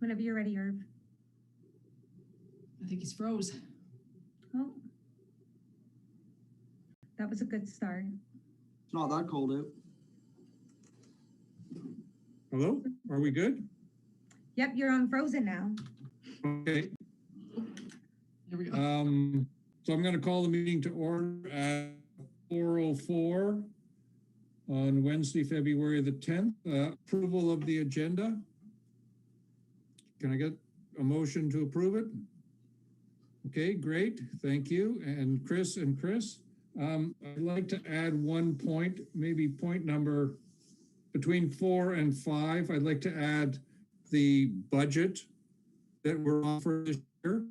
Whenever you're ready, Irv. I think he's froze. Oh, that was a good start. It's not that cold out. Hello, are we good? Yep, you're on frozen now. Okay. Here we go. So I'm going to call the meeting to order at 4:04 on Wednesday, February the 10th. Approval of the agenda. Can I get a motion to approve it? Okay, great. Thank you. And Chris, I'd like to add one point, maybe point number between 4 and 5. I'd like to add the budget that we're offered this year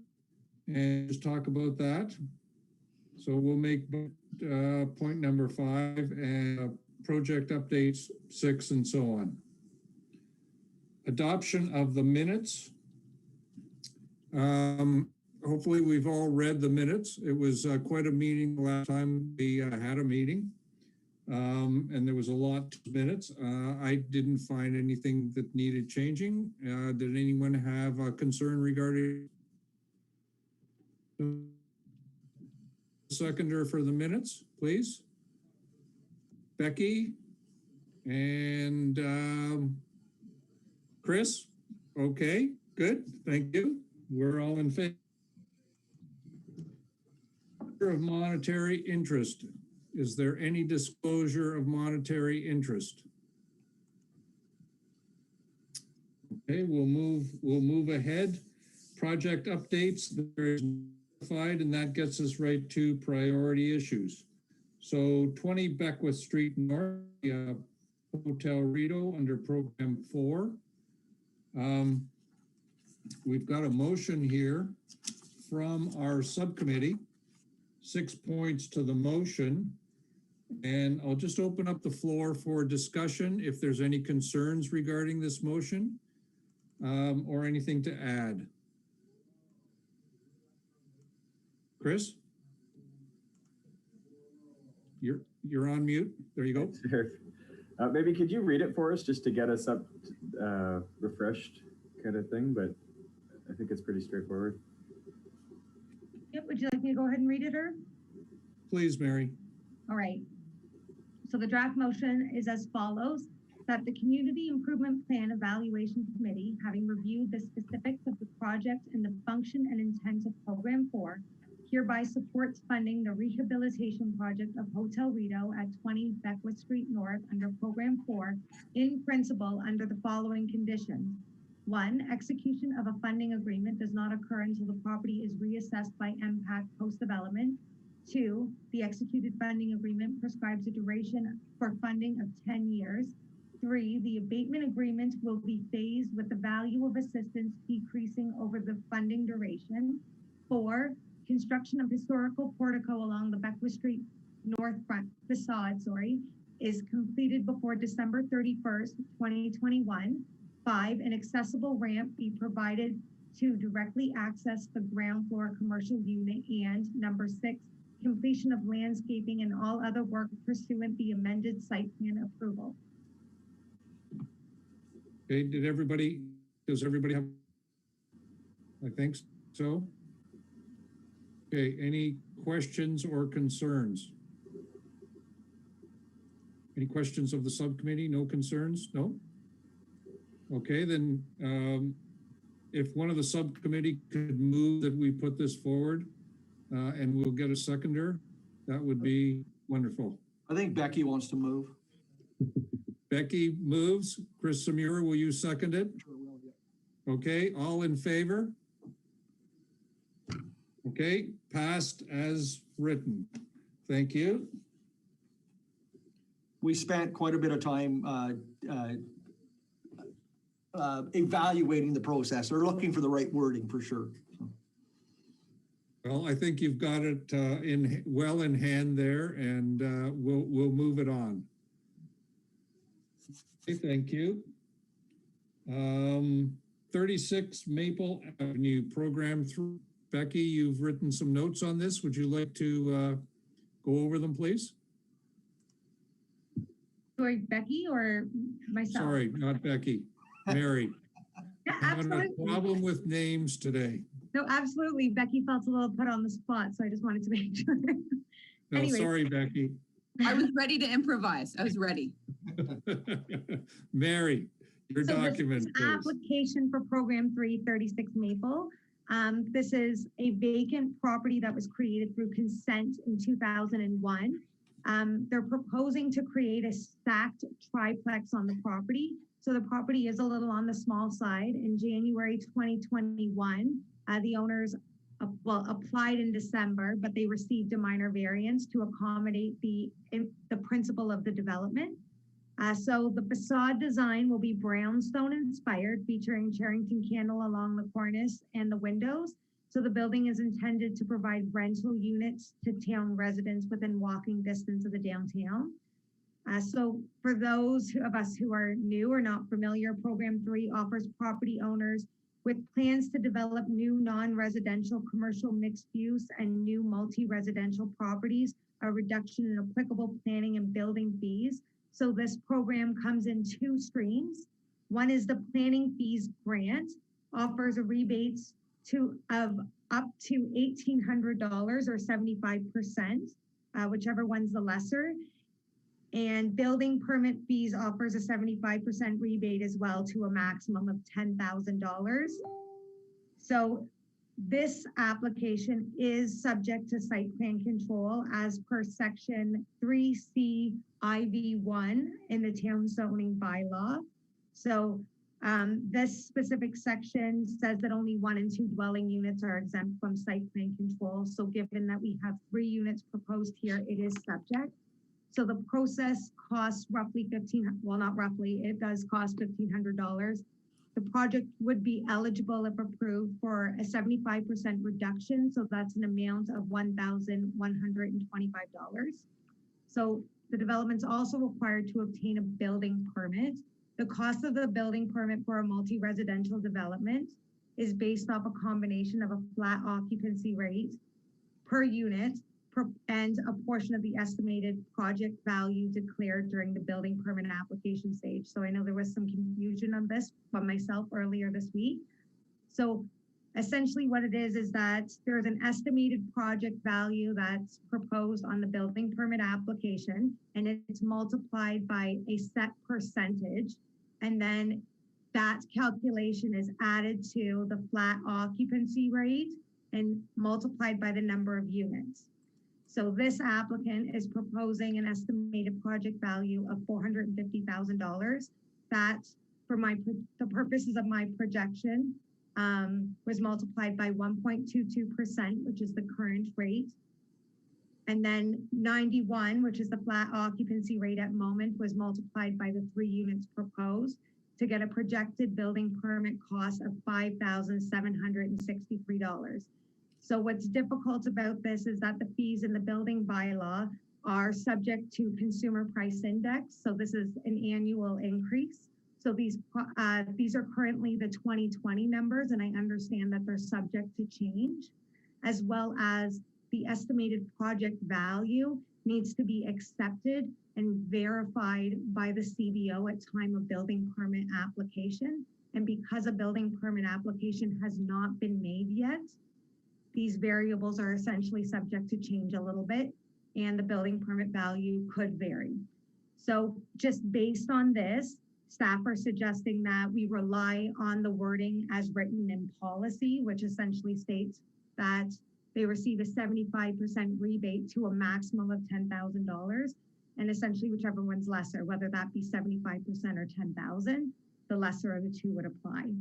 and just talk about that. So we'll make point number 5 and project updates 6 and so on. Adoption of the minutes. Hopefully we've all read the minutes. It was quite a meeting last time we had a meeting. And there was a lot of minutes. I didn't find anything that needed changing. Did anyone have a concern regarding the seconder for the minutes, please? Becky and Chris? Okay, good, thank you. We're all in favor of monetary interest. Is there any disclosure of monetary interest? Okay, we'll move ahead. Project updates, there is notified, and that gets us right to priority issues. So 20 Beckwith Street North, Hotel Rideau under program 4. We've got a motion here from our subcommittee, 6 points to the motion. And I'll just open up the floor for discussion if there's any concerns regarding this motion or anything to add. Chris? You're on mute. There you go. Sure. Maybe could you read it for us just to get us up refreshed kind of thing, but I think it's pretty straightforward. Yep, would you like me to go ahead and read it, Irv? Please, Mary. All right. So the draft motion is as follows, that the Community Improvement Plan Evaluation Committee, having reviewed the specifics of the project and the function and intent of Program 4, hereby supports funding the rehabilitation project of Hotel Rideau at 20 Beckwith Street North under Program 4 in principle under the following conditions. 1, execution of a funding agreement does not occur until the property is reassessed by MPAC post-development. 2, the executed funding agreement prescribes a duration for funding of 10 years. 3, the abatement agreement will be phased with the value of assistance decreasing over the funding duration. 4, construction of historical portico along the Beckwith Street North front facade, is completed before December 31st, 2021. 5, an accessible ramp be provided to directly access the ground floor commercial unit. And number 6, completion of landscaping and all other work pursuant the amended site plan approval. Okay, does everybody have, I think so. Okay, any questions or concerns? Any questions of the subcommittee? No concerns? No? Okay, then if one of the subcommittee could move that we put this forward and we'll get a seconder, that would be wonderful. I think Becky wants to move. Becky moves. Chris Samura, will you second it? Sure will, yeah. Okay, all in favor? Okay, passed as written. Thank you. We spent quite a bit of time evaluating the process or looking for the right wording for sure. Well, I think you've got it well in hand there, and we'll move it on. Okay, thank you. 36 Maple Avenue, Program 3. Becky, you've written some notes on this. Would you like to go over them, please? Sorry, Becky or myself? Sorry, not Becky. Mary. Yeah, having a Absolutely. problem with names today. No, absolutely. Becky felt a little put on the spot, so I just wanted to make sure. No, Anyways. sorry, Becky. I was ready to improvise. I was ready. Mary, your So this document, is please. application for program 336 Maple. This is a vacant property that was created through consent in 2001. They're proposing to create a stacked triplex on the property. So the property is a little on the small side. In January 2021, the owners applied in December, but they received a minor variance to accommodate the principle of the development. So the facade design will be brownstone inspired, featuring Charrington candle along the cornice and the windows. So the building is intended to provide rental units to town residents within walking distance of the downtown. So for those of us who are new or not familiar, Program 3 offers property owners with plans to develop new non-residential commercial mixed use and new multi-residential properties, a reduction in applicable planning and building fees. So this program comes in two streams. One is the planning fees grant, offers a rebates of up to $1,800 or 75%, whichever one's the lesser. And building permit fees offers a 75% rebate as well to a maximum of $10,000. So this application is subject to site plan control as per section 3C IV1 in the town zoning bylaw. So this specific section says that only 1 and 2 dwelling units are exempt from site plan control. So given that we have 3 units proposed here, it is subject. So the process costs roughly it does cost $1,500. The project would be eligible if approved for a 75% reduction. So that's an amount of $1,125. So the development's also required to obtain a building permit. The cost of the building permit for a multi-residential development is based off a combination of a flat occupancy rate per unit and a portion of the estimated project value declared during the building permit application stage. So I know there was some confusion on this by myself earlier this week. So essentially what it is that there's an estimated project value that's proposed on the building permit application, and it's multiplied by a set percentage. And then that calculation is added to the flat occupancy rate and multiplied by the number of units. So this applicant is proposing an estimated project value of $450,000. That, for the purposes of my projection, was multiplied by 1.22%, which is the current rate. And then 91, which is the flat occupancy rate at moment, was multiplied by the 3 units proposed to get a projected building permit cost of $5,763. So what's difficult about this is that the fees in the building bylaw are subject to consumer price index. So this is an annual increase. So these are currently the 2020 numbers, and I understand that they're subject to change, as well as the estimated project value needs to be accepted and verified by the CBO at time of building permit application. And because a building permit application has not been made yet, these variables are essentially subject to change a little bit, and the building permit value could vary. So just based on this, staff are suggesting that we rely on the wording as written in policy, which essentially states that they receive a 75% rebate to a maximum of $10,000, and essentially whichever one's lesser, whether that be 75% or 10,000, the lesser of the two would apply.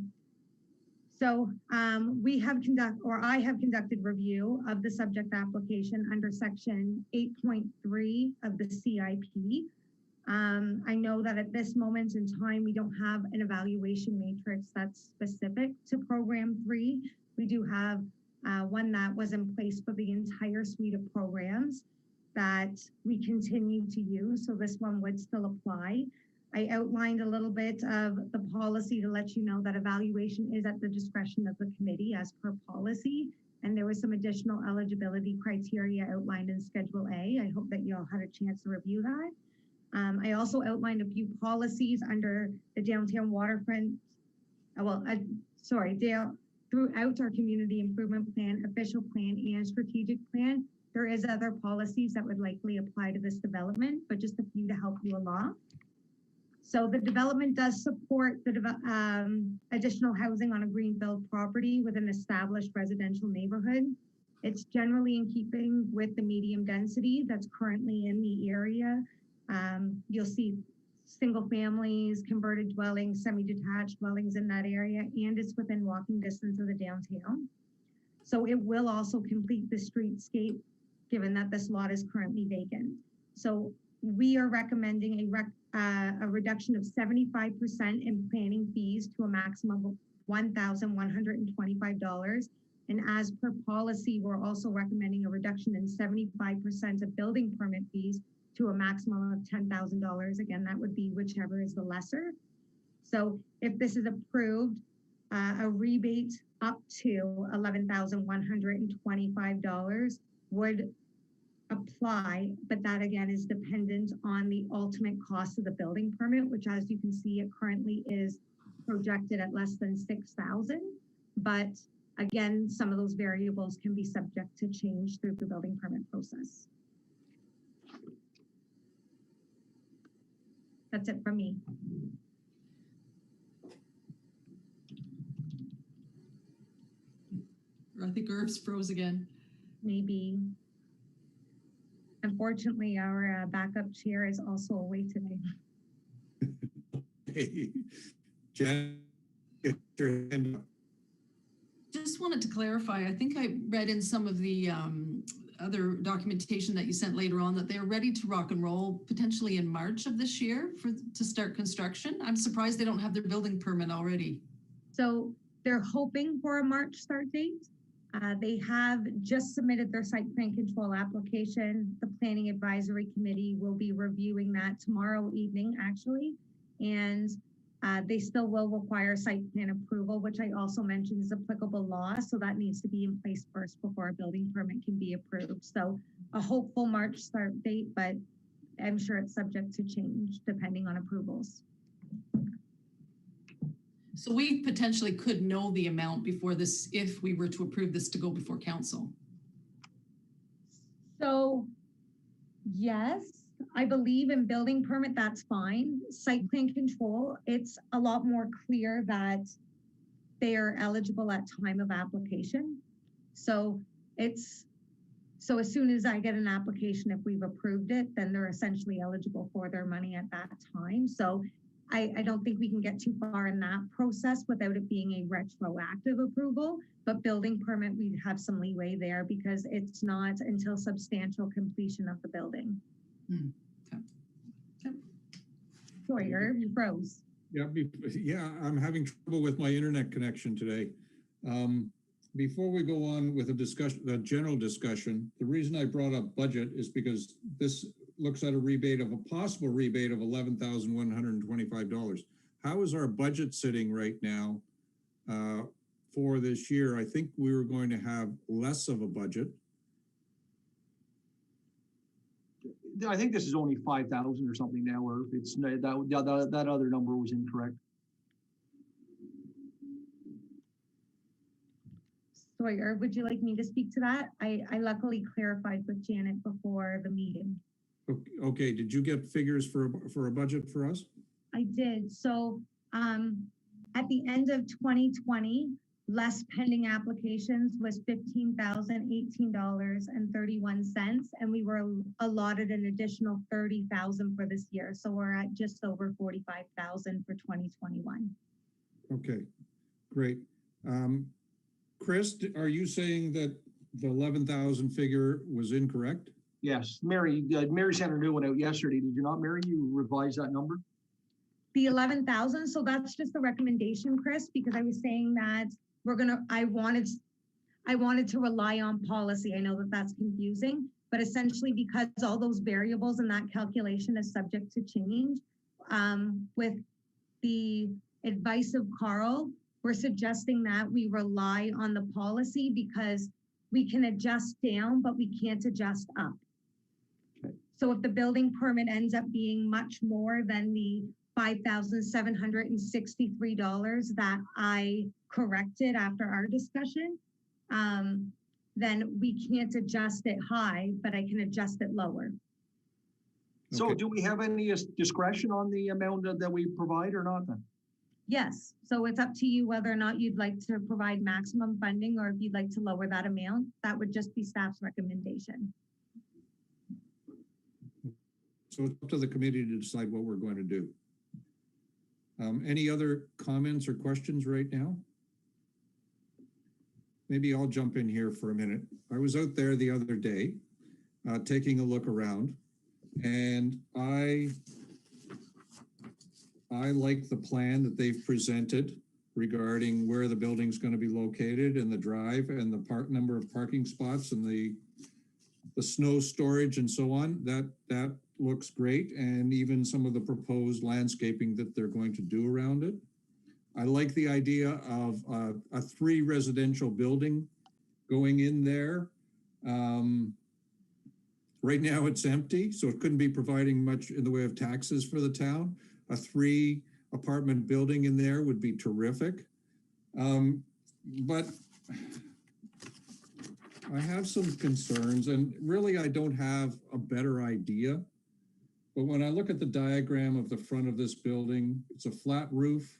So I have conducted review of the subject application under section 8.3 of the CIP. I know that at this moment in time, we don't have an evaluation matrix that's specific to program 3. We do have one that was in place for the entire suite of programs that we continue to use. So this one would still apply. I outlined a little bit of the policy to let you know that evaluation is at the discretion of the committee as per policy. And there was some additional eligibility criteria outlined in Schedule A. I hope that you all had a chance to review that. I also outlined a few policies under the downtown waterfront Dale, throughout our community improvement plan, official plan, and strategic plan, there is other policies that would likely apply to this development, but just a few to help you along. So the development does support the additional housing on a greenfield property with an established residential neighborhood. It's generally in keeping with the medium density that's currently in the area. You'll see single families, converted dwellings, semi-detached dwellings in that area, and it's within walking distance of the downtown. So it will also complete the streetscape, given that this lot is currently vacant. So we are recommending a reduction of 75% in planning fees to a maximum of $1,125. And as per policy, we're also recommending a reduction in 75% of building permit fees to a maximum of $10,000. Again, that would be whichever is the lesser. So if this is approved, a rebate up to $11,125 would apply, but that again is dependent on the ultimate cost of the building permit, which as you can see, it currently is projected at less than $6,000. But again, some of those variables can be subject to change through the building permit process. That's it from me. I think Irv's froze again. Maybe. Unfortunately, our backup chair is also away today. Hey, Jen, get your hand up. Just wanted to clarify, I think I read in some of the other documentation that you sent later on that they're ready to rock and roll potentially in March of this year to start construction. I'm surprised they don't have their building permit already. So they're hoping for a March start date. They have just submitted their site plan control application. The Planning Advisory Committee will be reviewing that tomorrow evening, actually. And they still will require site plan approval, which I also mentioned is applicable law. So that needs to be in place first before a building permit can be approved. So a hopeful March start date, but I'm sure it's subject to change depending on approvals. So we potentially could know the amount before this, if we were to approve this to go before council. So yes, I believe in building permit, that's fine. Site plan control, it's a lot more clear that they are eligible at time of application. So as soon as I get an application, if we've approved it, then they're essentially eligible for their money at that time. So I don't think we can get too far in that process without it being a retroactive approval, but building permit, we'd have some leeway there because it's not until substantial completion of the building. Okay. Sorry, Irv, you froze. Yeah, I'm having trouble with my internet connection today. Before we go on with a general discussion, the reason I brought up budget is because this looks at a possible rebate of $11,125. How is our budget sitting right now for this year? I think we were going to have less of a budget. I think this is only 5,000 or something now, or it's that other number was incorrect. Sorry, Irv, would you like me to speak to that? I luckily clarified with Janet before the meeting. Okay, did you get figures for a budget for us? I did. So at the end of 2020, less pending applications was $15,018.31, and we were allotted an additional $30,000 for this year. So we're at just over $45,000 for 2021. Okay, great. Chris, are you saying that the 11,000 figure was incorrect? Yes, Mary sent her new one out yesterday. Did you not, Mary? You revised that number? The 11,000, so that's just the recommendation, Chris, because I was saying that I wanted to rely on policy. I know that that's confusing, but essentially because all those variables in that calculation is subject to change, with the advice of Carl, we're suggesting that we rely on the policy because we can adjust down, but we can't adjust up. So if the building permit ends up being much more than the $5,763 that I corrected after our discussion, then we can't adjust it high, but I can adjust it lower. So Okay. do we have any discretion on the amount that we provide or not then? Yes, so it's up to you whether or not you'd like to provide maximum funding or if you'd like to lower that amount. That would just be staff's recommendation. So it's up to the committee to decide what we're going to do. Any other comments or questions right now? Maybe I'll jump in here for a minute. I was out there the other day, taking a look around, and I like the plan that they've presented regarding where the building's going to be located and the drive and the number of parking spots and the snow storage and so on. That looks great, and even some of the proposed landscaping that they're going to do around it. I like the idea of a 3 residential building going in there. Right now it's empty, so it couldn't be providing much in the way of taxes for the town. A 3 apartment building in there would be terrific. But I have some concerns, and really I don't have a better idea. But when I look at the diagram of the front of this building, it's a flat roof.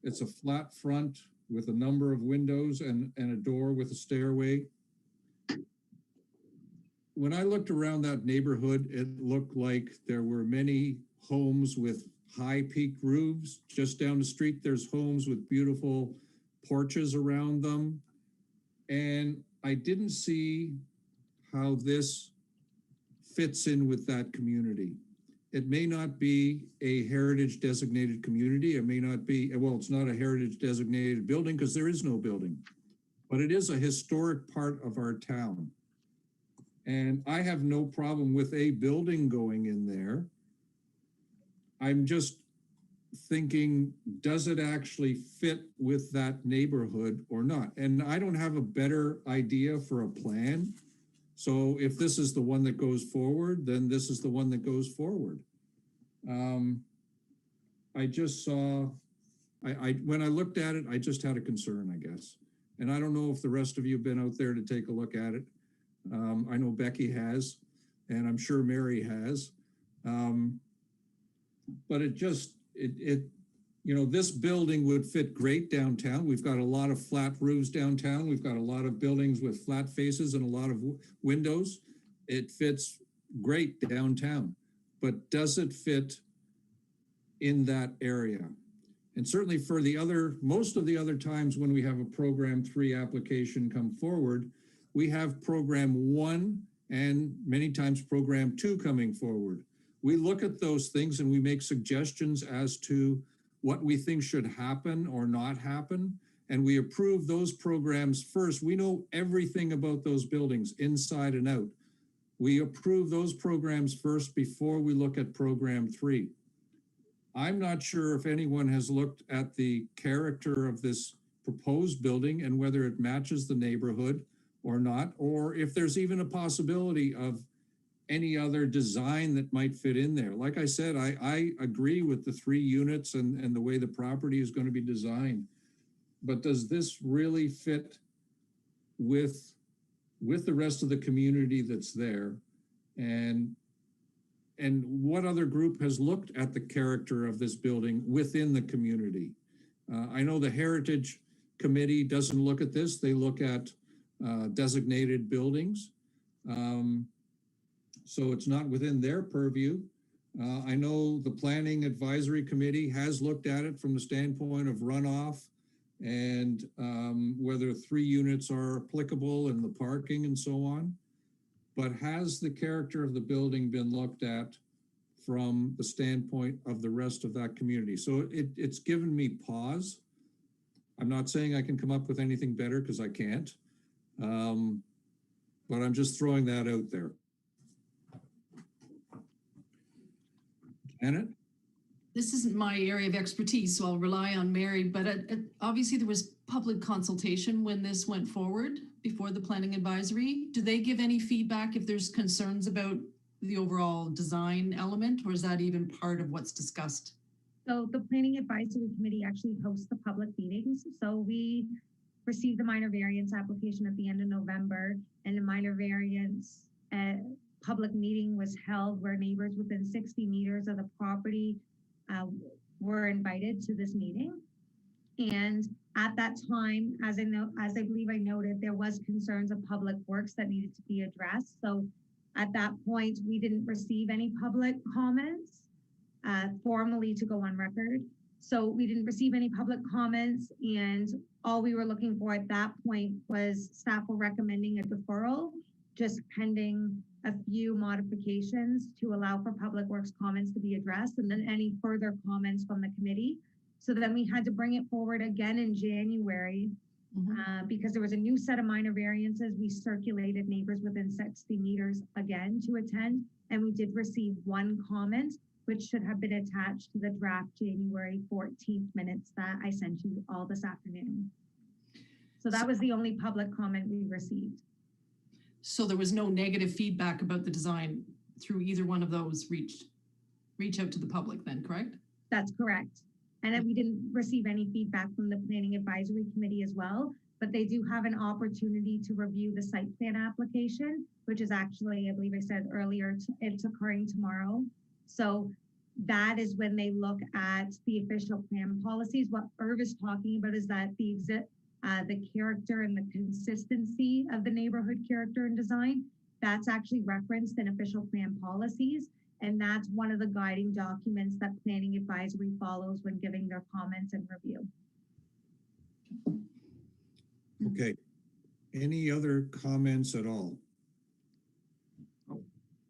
It's a flat front with a number of windows and a door with a stairway. When I looked around that neighborhood, it looked like there were many homes with high peaked roofs. Just down the street, there's homes with beautiful porches around them. And I didn't see how this fits in with that community. It may not be a heritage designated community. It may not be, well, it's not a heritage designated building because there is no building, but it is a historic part of our town. And I have no problem with a building going in there. I'm just thinking, does it actually fit with that neighborhood or not? And I don't have a better idea for a plan. So if this is the one that goes forward, then this is the one that goes forward. I just saw, when I looked at it, I just had a concern, I guess. And I don't know if the rest of you have been out there to take a look at it. I know Becky has, and I'm sure Mary has. But it just, you know, this building would fit great downtown. We've got a lot of flat roofs downtown. We've got a lot of buildings with flat faces and a lot of windows. It fits great downtown, but does it fit in that area? And certainly for the most of the other times when we have a Program 3 application come forward, we have Program 1 and many times Program 2 coming forward. We look at those things and we make suggestions as to what we think should happen or not happen. And we approve those programs first. We know everything about those buildings inside and out. We approve those programs first before we look at Program 3. I'm not sure if anyone has looked at the character of this proposed building and whether it matches the neighborhood or not, or if there's even a possibility of any other design that might fit in there. Like I said, I agree with the 3 units and the way the property is going to be designed. But does this really fit with the rest of the community that's there? And what other group has looked at the character of this building within the community? I know the Heritage Committee doesn't look at this. They look at designated buildings. So it's not within their purview. I know the Planning Advisory Committee has looked at it from the standpoint of runoff and whether 3 units are applicable and the parking and so on. But has the character of the building been looked at from the standpoint of the rest of that community? So it's given me pause. I'm not saying I can come up with anything better because I can't. But I'm just throwing that out there. Janet? This isn't my area of expertise, so I'll rely on Mary, but obviously there was public consultation when this went forward before the planning advisory. Do they give any feedback if there's concerns about the overall design element, or is that even part of what's discussed? So the Planning Advisory Committee actually hosts the public meetings. So we received the minor variance application at the end of November, and the minor variance public meeting was held where neighbors within 60 meters of the property were invited to this meeting. And at that time, as I believe I noted, there was concerns of public works that needed to be addressed. So at that point, we didn't receive any public comments formally to go on record. So we didn't receive any public comments, and all we were looking for at that point was staff were recommending a deferral, just pending a few modifications to allow for public works comments to be addressed, and then any further comments from the committee. So then we had to bring it forward again in January because there was a new set of minor variances. We circulated neighbors within 60 meters again to attend, and we did receive one comment, which should have been attached to the draft January 14th minutes that I sent you all this afternoon. So that was the only public comment we received. So there was no negative feedback about the design through either one of those reach out to the public then, correct? That's correct. And then we didn't receive any feedback from the Planning Advisory Committee as well, but they do have an opportunity to review the site plan application, which is actually, I believe I said earlier, it's occurring tomorrow. So that is when they look at the official plan policies. What Irv is talking about is that the character and the consistency of the neighborhood character and design, that's actually referenced in official plan policies. And that's one of the guiding documents that Planning Advisory follows when giving their comments and review. Okay. Any other comments at all?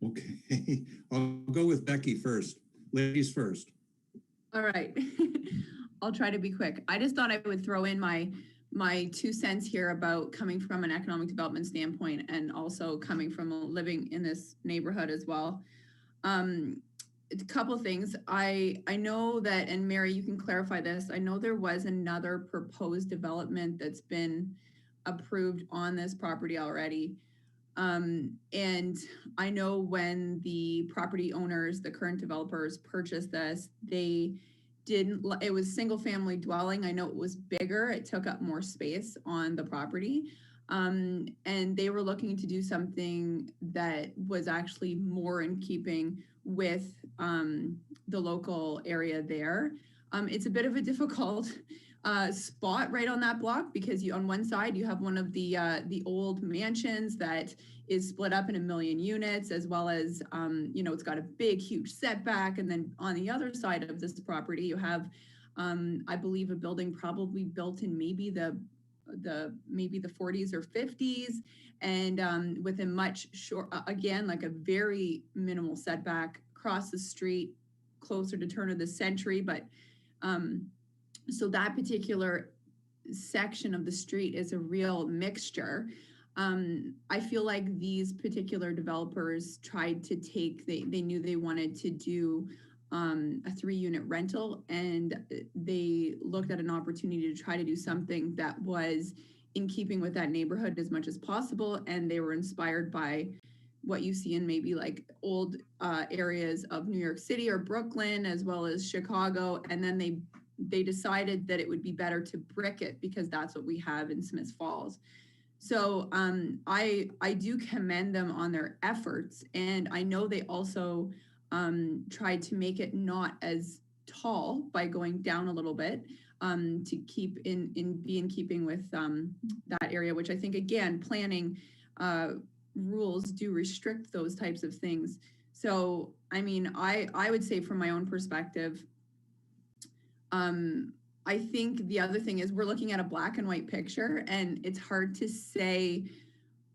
Okay, I'll go with Becky first. Ladies first. All right. I'll try to be quick. I just thought I would throw in my 2 cents here about coming from an economic development standpoint and also coming from living in this neighborhood as well. A couple things. I know that, and Mary, you can clarify this. I know there was another proposed development that's been approved on this property already. And I know when the property owners, the current developers purchased this, it was single family dwelling. I know it was bigger. It took up more space on the property. And they were looking to do something that was actually more in keeping with the local area there. It's a bit of a difficult spot right on that block because on one side you have one of the old mansions that is split up in 1 million units, as well as it's got a big, huge setback. And then on the other side of this property, you have, I believe, a building probably built in maybe the 40s or 50s, and with a much short, again, like a very minimal setback across the street, closer to turn of the century. But so that particular section of the street is a real mixture. I feel like these particular developers tried to they knew they wanted to do a 3-unit rental, and they looked at an opportunity to try to do something that was in keeping with that neighborhood as much as possible. And they were inspired by what you see in maybe like old areas of New York City or Brooklyn, as well as Chicago. And then they decided that it would be better to brick it because that's what we have in Smiths Falls. So I do commend them on their efforts. And I know they also tried to make it not as tall by going down a little bit to keep be in keeping with that area, which I think, again, planning rules do restrict those types of things. So, I mean, I would say from my own perspective, I think the other thing is we're looking at a black and white picture, and it's hard to say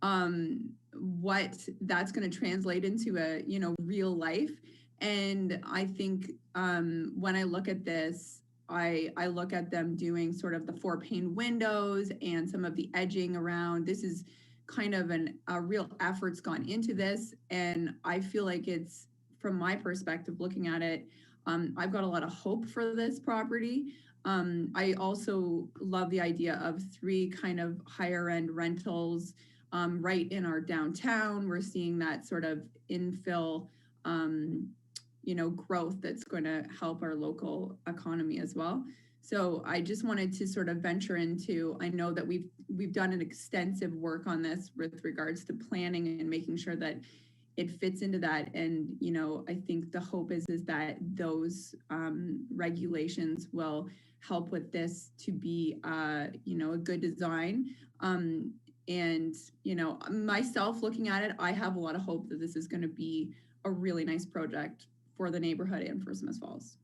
what that's going to translate into a real life. And I think when I look at this, I look at them doing sort of the 4-pane windows and some of the edging around. This is kind of a real effort's gone into this, and I feel like it's, from my perspective, looking at it, I've got a lot of hope for this property. I also love the idea of 3 kind of higher end rentals right in our downtown. We're seeing that sort of infill growth that's going to help our local economy as well. So I just wanted to sort of venture into, I know that we've done an extensive work on this with regards to planning and making sure that it fits into that. And, I think the hope is that those regulations will help with this to be, a good design. And, myself looking at it, I have a lot of hope that this is going to be a really nice project for the neighborhood and for Smith Falls.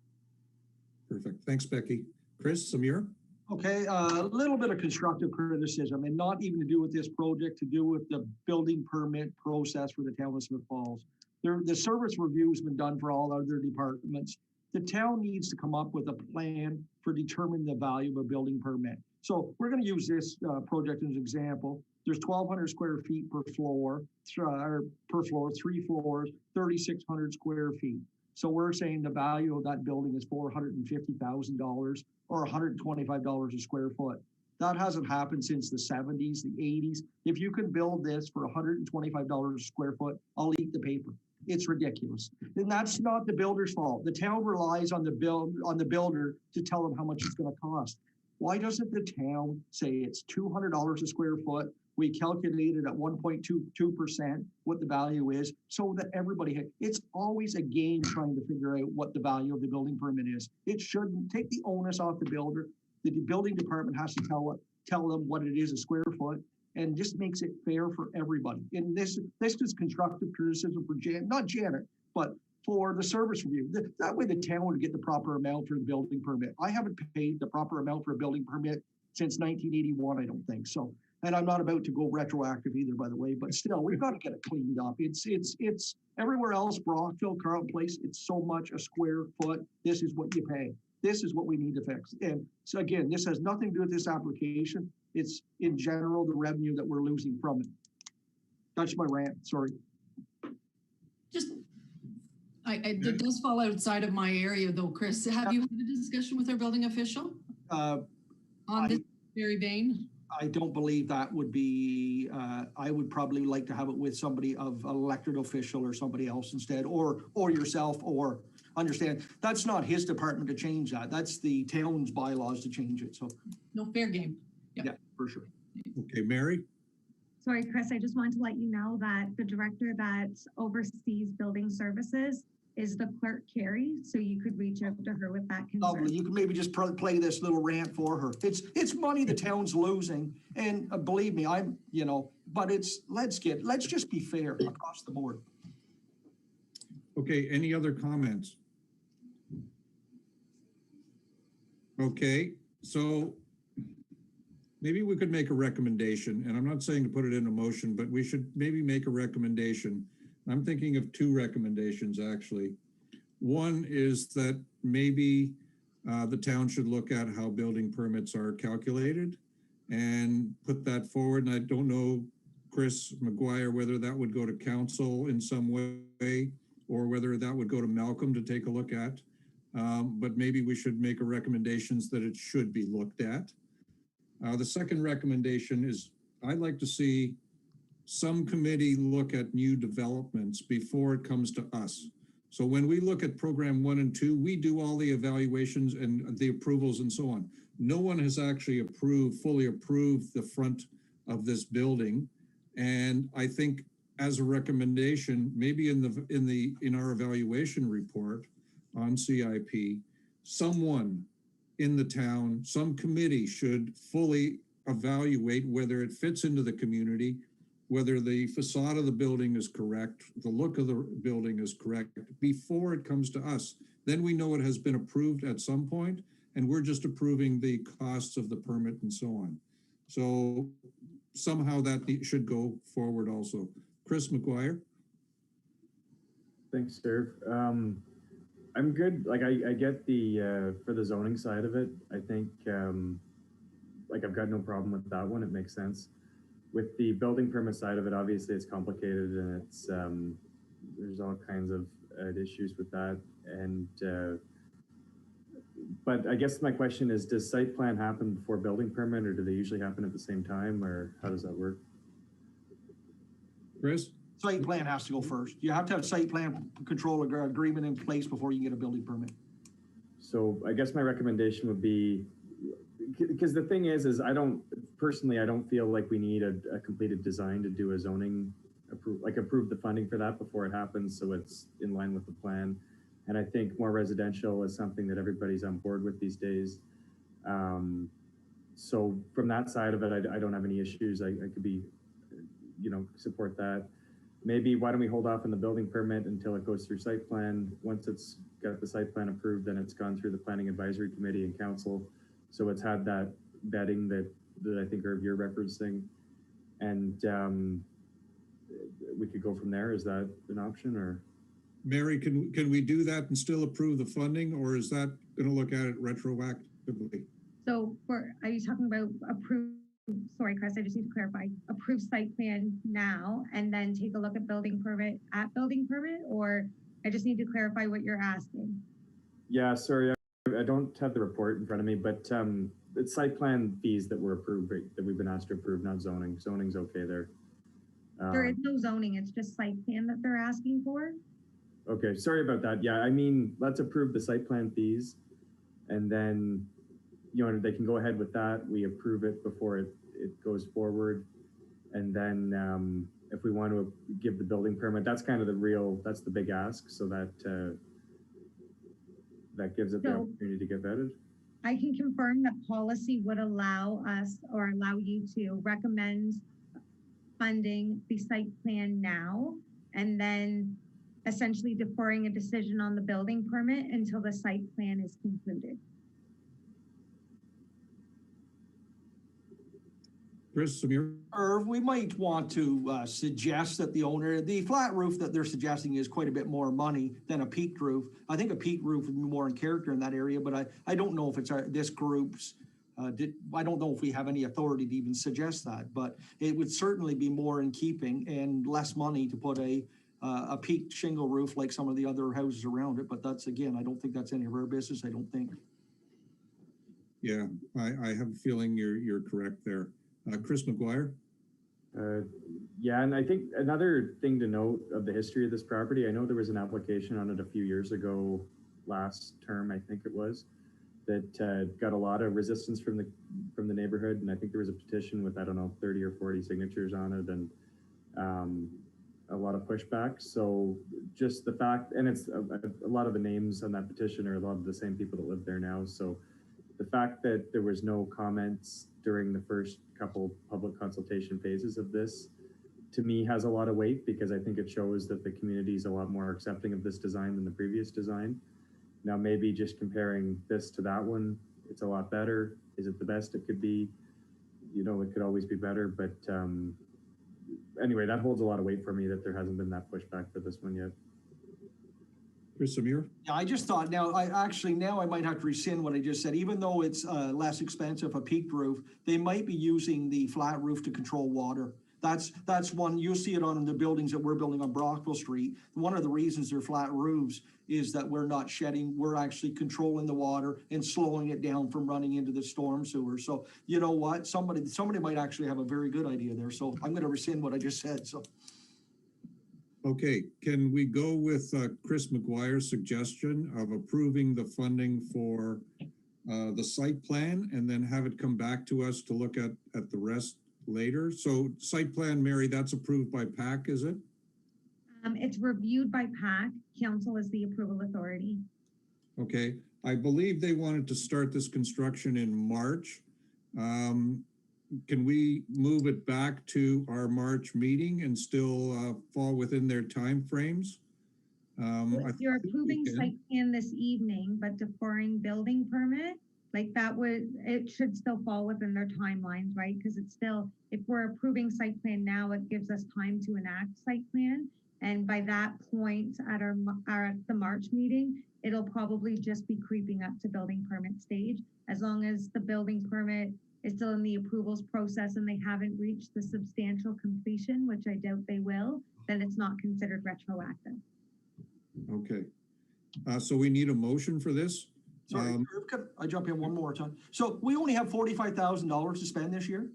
Perfect. Thanks, Becky. Chris, Samir? Okay, a little bit of constructive criticism, and not even to do with this project, to do with the building permit process for the town of Smith Falls. The service review has been done for all other departments. The town needs to come up with a plan for determining the value of a building permit. So we're going to use this project as an example. There's 1,200 square feet per floor, 3 floors, 3,600 square feet. So we're saying the value of that building is $450,000 or $125 a square foot. That hasn't happened since the 70s, the 80s. If you can build this for $125 a square foot, I'll eat the paper. It's ridiculous. And that's not the builder's fault. The town relies on the builder to tell them how much it's going to cost. Why doesn't the town say it's $200 a square foot? We calculated at 1.22% what the value is, so that everybody, it's always a game trying to figure out what the value of the building permit is. It shouldn't take the onus off the builder. The building department has to tell them what it is a square foot, and just makes it fair for everybody. And this is constructive criticism for not Janet, but for the service review. That way the town would get the proper amount for the building permit. I haven't paid the proper amount for a building permit since 1981, I don't think so. And I'm not about to go retroactive either, by the way, but still, we've got to get it cleaned up. It's everywhere else, Brockville, Carlton Place, it's so much a square foot. This is what you pay. This is what we need to fix. And so again, this has nothing to do with this application. It's in general, the revenue that we're losing from it. That's my rant, sorry. Just, it does fall outside of my area though, Chris. Have you had a discussion with our building official on this very vein? I don't believe that would be, I would probably like to have it with somebody of elected official or somebody else instead, or yourself, or understand. That's not his department to change that. That's the town's bylaws to change it. So No, fair game. yeah, for sure. Okay, Mary? Sorry, Chris, I just wanted to let you know that the director that oversees building services is the clerk, Carrie, so you could reach out to her with that Lovely. concern. You can maybe just play this little rant for her. It's money the town's losing, and believe me, but let's just be fair across the board. Okay, any other comments? Okay, so maybe we could make a recommendation, and I'm not saying to put it in a motion, but we should maybe make a recommendation. I'm thinking of two recommendations, actually. One is that maybe the town should look at how building permits are calculated and put that forward. And I don't know, Chris McGuire, whether that would go to council in some way or whether that would go to Malcolm to take a look at. But maybe we should make a recommendations that it should be looked at. The second recommendation is I'd like to see some committee look at new developments before it comes to us. So when we look at program 1 and 2, we do all the evaluations and the approvals and so on. No one has actually fully approved the front of this building. And I think as a recommendation, maybe in our evaluation report on CIP, someone in the town, some committee should fully evaluate whether it fits into the community, whether the facade of the building is correct, the look of the building is correct before it comes to us. Then we know it has been approved at some point, and we're just approving the costs of the permit and so on. So somehow that should go forward also. Chris McGuire. Thanks, sir. I'm good. Like I get the for the zoning side of it. I think like I've got no problem with that one. It makes sense. With the building permit side of it, obviously it's complicated and it's there's all kinds of issues with that. And but I guess my question is, does site plan happen before building permit, or do they usually happen at the same time, or how does that work? Chris? Site plan has to go first. You have to have site plan control agreement in place before you can get a building permit. So I guess my recommendation would be, because the thing is I don't feel like we need a completed design to do a zoning approve the funding for that before it happens, so it's in line with the plan. And I think more residential is something that everybody's on board with these days. So from that side of it, I don't have any issues. I could be, support that. Maybe why don't we hold off on the building permit until it goes through site plan? Once it's got the site plan approved, then it's gone through the planning advisory committee and council. So it's had that vetting that I think you're referencing. And we could go from there. Is that an option, or? Mary, can we do that and still approve the funding, or is that going to look at it retroactively? So are you talking about sorry, Chris, I just need to clarify, approve site plan now and then take a look at building permit at building permit, or I just need to clarify what you're asking? Yeah, sorry, I don't have the report in front of me, but it's site plan fees that were approved, that we've been asked to approve, not zoning. Zoning's okay there. There is no zoning, it's just site plan that they're asking for. Okay, sorry about that. Yeah, I mean, let's approve the site plan fees, and then, they can go ahead with that. We approve it before it goes forward. And then if we want to give the building permit, that's kind of that's the big ask. So that gives it the opportunity to get vetted. I can confirm that policy would allow us or allow you to recommend funding the site plan now, and then essentially deferring a decision on the building permit until the site plan is concluded. Chris, Samir? Irv, we might want to suggest that the flat roof that they're suggesting is quite a bit more money than a peaked roof. I think a peaked roof would be more in character in that area, but I don't know if it's this group's, I don't know if we have any authority to even suggest that, but it would certainly be more in keeping and less money to put a peaked shingle roof like some of the other houses around it. But that's, again, I don't think that's any of our business, I don't think. Yeah, I have a feeling you're correct there. Chris McGuire? Yeah, and I think another thing to note of the history of this property, I know there was an application on it a few years ago, last term, I think it was, that got a lot of resistance from the neighborhood. And I think there was a petition with, 30 or 40 signatures on it, and a lot of pushback. So just the fact, and it's a lot of the names on that petition are a lot of the same people that live there now. So the fact that there was no comments during the first couple public consultation phases of this, to me, has a lot of weight, because I think it shows that the community is a lot more accepting of this design than the previous design. Now, maybe just comparing this to that one, it's a lot better. Is it the best it could be? It could always be better, but anyway, that holds a lot of weight for me, that there hasn't been that pushback for this one yet. Chris Samir? Yeah, I just thought now I might have to rescind what I just said. Even though it's less expensive, a peaked roof, they might be using the flat roof to control water. That's one, you'll see it on the buildings that we're building on Brockville Street. One of the reasons they're flat roofs is that we're not shedding, we're actually controlling the water and slowing it down from running into the storm sewer. So you know what, somebody might actually have a very good idea there. So I'm gonna rescind what I just said, so. Okay, can we go with Chris McGuire's suggestion of approving the funding for the site plan, and then have it come back to us to look at the rest later? So site plan, Mary, that's approved by PAC, is it? It's reviewed by PAC. Council is the approval authority. Okay, I believe they wanted to start this construction in March. Can we move it back to our March meeting and still fall within their timeframes? If you're approving site plan this evening, but deferring building permit, like it should still fall within their timelines, right? Because it's still, if we're approving site plan now, it gives us time to enact site plan. And by that point at the March meeting, it'll probably just be creeping up to building permit stage. As long as the building permit is still in the approvals process and they haven't reached the substantial completion, which I doubt they will, then it's not considered retroactive. Okay, so we need a motion for this? Sorry, Irv, could I jump in one more time? So we only have $45,000 to spend this year?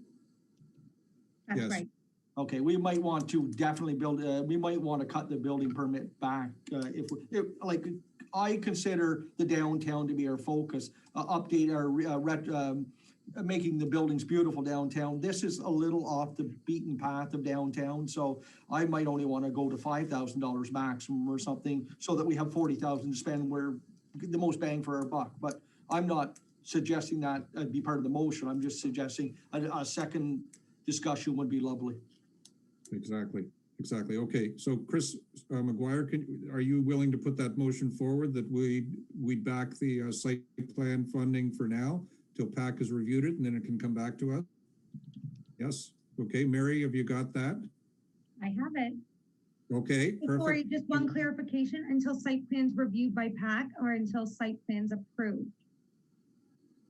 That's Yes. right. Okay, we might want to definitely build, we might want to cut the building permit back, like, I consider the downtown to be our focus, update our, making the buildings beautiful downtown. This is a little off the beaten path of downtown, so I might only want to go to $5,000 maximum or something, so that we have 40,000 to spend where the most bang for our buck. But I'm not suggesting that be part of the motion. I'm just suggesting a second discussion would be lovely. Exactly, exactly. Okay, so Chris McGuire, are you willing to put that motion forward that we'd back the site plan funding for now till PAC has reviewed it and then it can come back to us? Yes, okay, Mary, have you got that? I have it. Okay, Corey, perfect. just one clarification, until site plans reviewed by PAC or until site plans approved?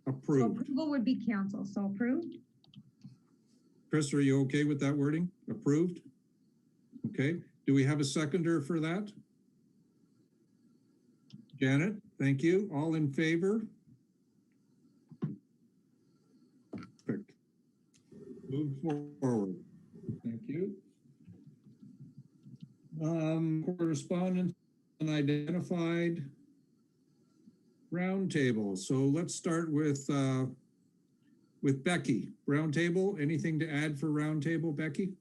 So Approved. approval would be council, so approved? Chris, are you okay with that wording? Approved? Okay, do we have a seconder for that? Janet, thank you. All in favor? Perfect. Move forward. Thank you. Correspondence unidentified. Roundtable. So let's start with Becky. Roundtable, anything to add for roundtable, Becky?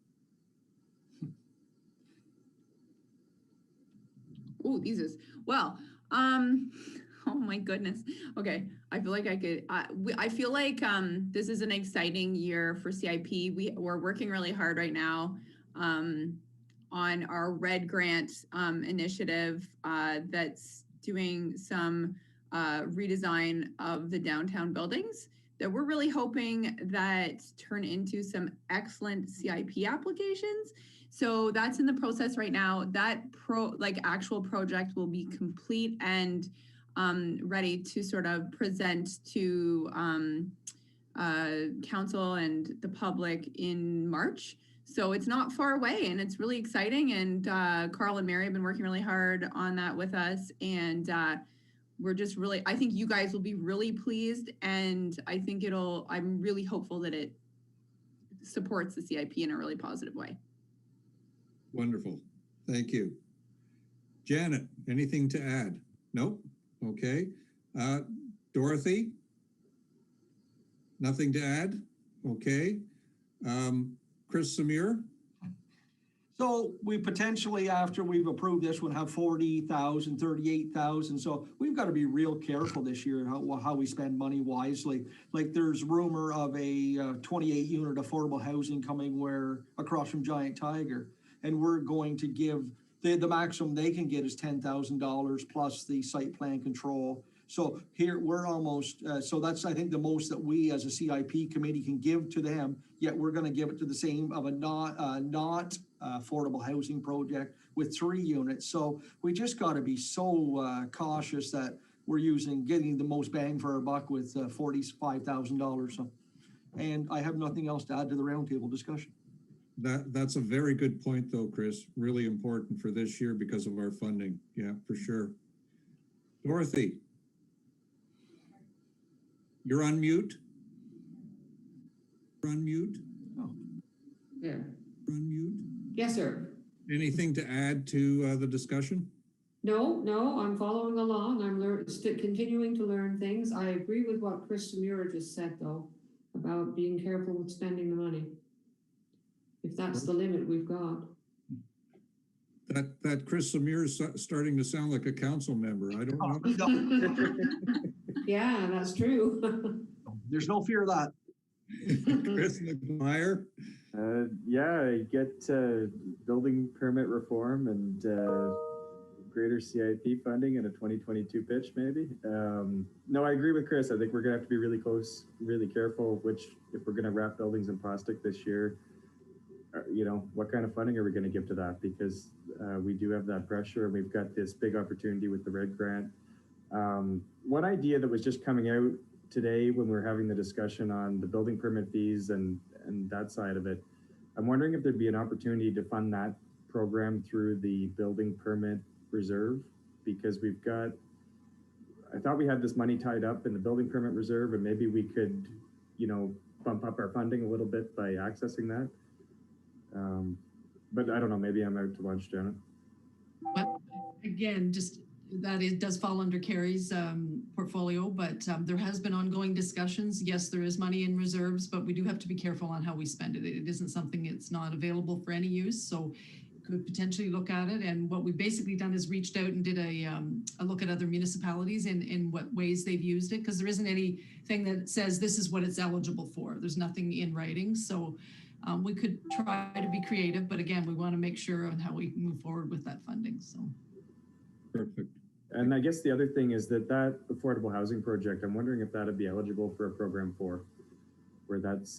Oh, Jesus. Well, oh my goodness. Okay. I feel like I feel like this is an exciting year for CIP. We're working really hard right now on our RED grant initiative that's doing some redesign of the downtown buildings that we're really hoping that turn into some excellent CIP applications. So that's in the process right now. That actual project will be complete and ready to sort of present to council and the public in March. So it's not far away and it's really exciting. And Carl and Mary have been working really hard on that with us. And we're just really, I think you guys will be really pleased. And I think I'm really hopeful that it supports the CIP in a really positive way. Wonderful. Thank you. Janet, anything to add? Nope. Okay. Dorothy? Nothing to add? Okay. Chris Samir? So we potentially, after we've approved this, would have 40,000, 38,000. So we've got to be real careful this year how we spend money wisely. Like there's rumor of a 28 unit affordable housing coming across from Giant Tiger. And we're going to give, the maximum they can get is $10,000 plus the site plan control. So here we're almost, so that's, I think, the most that we as a CIP committee can give to them, yet we're going to give it to the same of a not affordable housing project with 3 units. So we just got to be so cautious that we're getting the most bang for our buck with $45,000. So, and I have nothing else to add to the roundtable discussion. That's a very good point though, Chris. Really important for this year because of our funding. Yeah, for sure. Dorothy, you're on mute. You're on mute. Oh. Yeah. You're on mute. Yes, sir. Anything to add to the discussion? No, I'm following along. I'm continuing to learn things. I agree with what Chris Samura just said, though, about being careful with spending the money. If that's the limit we've got. That Chris Samir is starting to sound like a council member. I don't know. Yeah, that's true. There's no fear of that. Chris McGuire? Yeah, I get building permit reform and greater CIP funding in a 2022 pitch, maybe. No, I agree with Chris. I think we're gonna have to be really close, really careful, if we're gonna wrap buildings in plastic this year, what kind of funding are we gonna give to that? Because we do have that pressure and we've got this big opportunity with the RED grant. One idea that was just coming out today when we were having the discussion on the building permit fees and that side of it, I'm wondering if there'd be an opportunity to fund that program through the building permit reserve, because I thought we had this money tied up in the building permit reserve, and maybe we could, bump up our funding a little bit by accessing that. But I don't know, maybe I'm out to lunch, Janet. But again, just that it does fall under Carrie's portfolio, but there has been ongoing discussions. Yes, there is money in reserves, but we do have to be careful on how we spend it. It isn't something that's not available for any use, so could potentially look at it. And what we've basically done is reached out and did a look at other municipalities in what ways they've used it, because there isn't anything that says this is what it's eligible for. There's nothing in writing, so we could try to be creative, but again, we want to make sure on how we move forward with that funding. So Perfect. And I guess the other thing is that affordable housing project, I'm wondering if that'd be eligible for a program 4, where that's,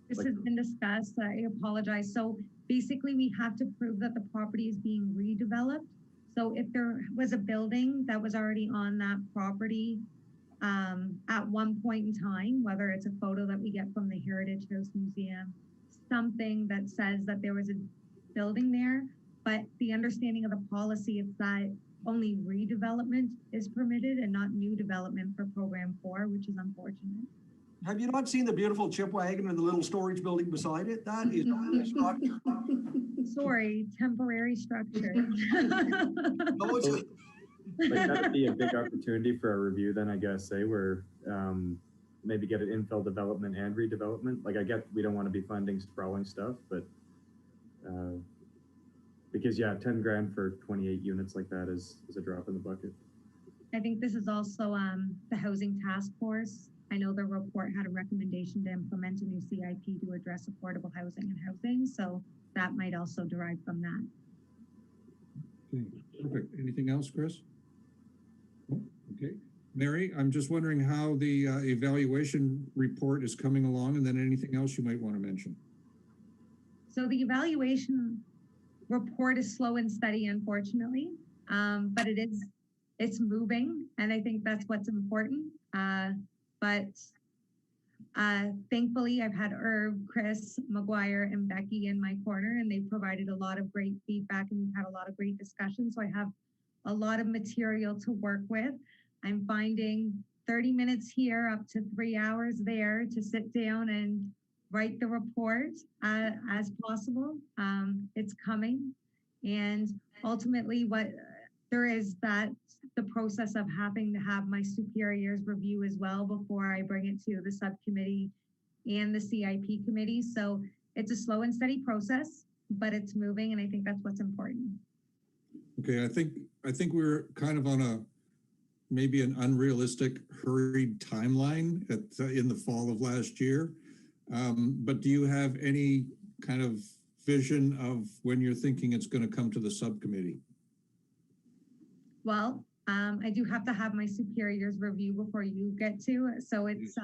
This Like- has been discussed. I apologize. So basically, we have to prove that the property is being redeveloped. So if there was a building that was already on that property at one point in time, whether it's a photo that we get from the Heritage House Museum, something that says that there was a building there, but the understanding of the policy is that only redevelopment is permitted and not new development for program 4, which is unfortunate. Have you not seen the beautiful chip wagon and the little storage building beside it? That is not a structure. Sorry, temporary structure. No, it's a- like that'd be a big opportunity for a review then, I guess, where maybe get an infill development and redevelopment. Like I get, we don't want to be funding sprawling stuff, but because yeah, 10 grand for 28 units like that is a drop in the bucket. I think this is also the Housing Task Force. I know the report had a recommendation to implement a new CIP to address affordable housing and housing, so that might also derive from that. Okay, perfect. Anything else, Chris? Oh, okay. Mary, I'm just wondering how the evaluation report is coming along, and then anything else you might want to mention. So the evaluation report is slow and steady, unfortunately, but it's moving, and I think that's what's important. But thankfully, I've had Irv, Chris, McGuire, and Becky in my corner, and they've provided a lot of great feedback, and we've had a lot of great discussions. So I have a lot of material to work with. I'm finding 30 minutes here, up to 3 hours there to sit down and write the report as possible. It's coming, and ultimately, what there is that the process of having to have my superiors review as well before I bring it to the subcommittee and the CIP committee. So it's a slow and steady process, but it's moving, and I think that's what's important. Okay, I think we're kind of on maybe an unrealistic, hurried timeline in the fall of last year. But do you have any kind of vision of when you're thinking it's going to come to the subcommittee? Well, I do have to have my superiors review before you get to it. So it's,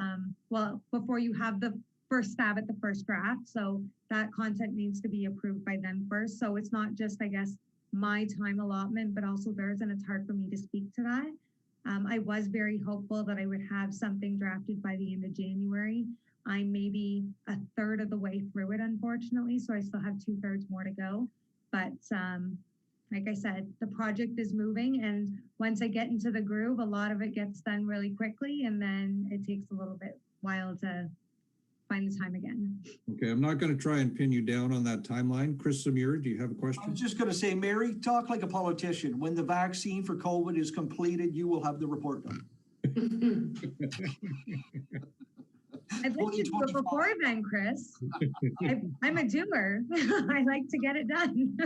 well, before you have the first stab at the first draft. So that content needs to be approved by them first. So it's not just, I guess, my time allotment, but also theirs, and it's hard for me to speak to that. I was very hopeful that I would have something drafted by the end of January. I'm maybe a third of the way through it, unfortunately, so I still have 2/3 more to go. But like I said, the project is moving, and once I get into the groove, a lot of it gets done really quickly, and then it takes a little bit while to find the time again. Okay, I'm not going to try and pin you down on that timeline. Chris Samir, do you have a I question? was just gonna say, Mary, talk like a politician. When the vaccine for COVID is completed, you will have the report done. I'd like to do it before then, Chris. I'm a doer. I like to get it done.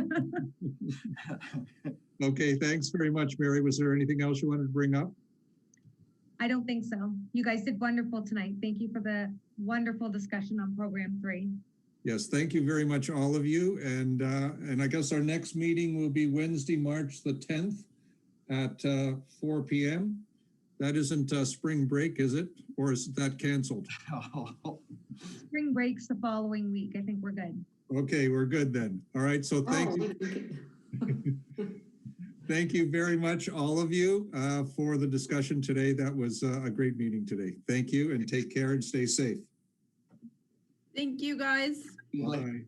Okay, thanks very much, Mary. Was there anything else you wanted to bring up? I don't think so. You guys did wonderful tonight. Thank you for the wonderful discussion on program 3. Yes, thank you very much, all of you. And I guess our next meeting will be Wednesday, March the 10th at 4 p.m. That isn't spring break, is it? Or is that canceled? Spring breaks the following week. I think we're good. Okay, we're good then. All right, so thank you. Thank you very much, all of you, for the discussion today. That was a great meeting today. Thank you, and take care and stay safe. Thank you, guys. Bye.